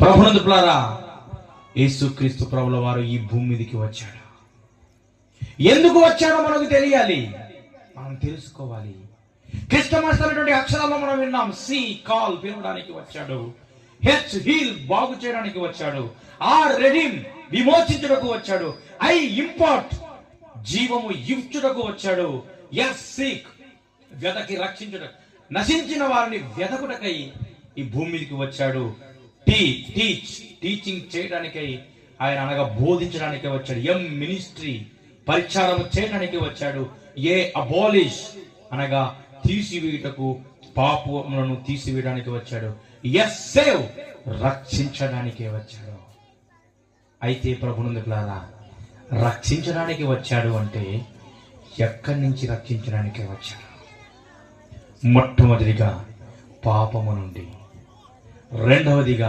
ప్రభునందులారా, యేసుక్రీస్తు ప్రభుల వారు ఈ భూమి మీదకి వచ్చాడు. ఎందుకు వచ్చాడో మనకు తెలియాలి, మనం తెలుసుకోవాలి. క్లిష్టమైనటువంటి అక్షరాల్లో మనం విన్నాం. సి కాల్ పిలవడానికి వచ్చాడు, హెచ్ హీల్ బాగు చేయడానికి వచ్చాడు, ఆర్ రెడీమ్ విమోచించుటకు వచ్చాడు, ఐ ఇంపార్ట్ జీవము ఇచ్చుటకు వచ్చాడు, ఎస్ సీక్ వెదకి రక్షించుటకు, నశించిన వారిని వెదకుటకై ఈ భూమి మీదకి వచ్చాడు, టీచింగ్ చేయడానికై ఆయన అనగా బోధించడానికి వచ్చాడు, ఎం మినిస్ట్రీ పరిచారం చేయడానికి వచ్చాడు, ఏ అబాలిష్ అనగా తీసివేయుటకు పాపములను తీసివేయడానికి వచ్చాడు, ఎస్ సేవ్ రక్షించడానికే వచ్చాడు. అయితే ప్రభునందులారా, రక్షించడానికి వచ్చాడు అంటే ఎక్కడి నుంచి రక్షించడానికి వచ్చాడు? మొట్టమొదటిగా పాపము నుండి, రెండవదిగా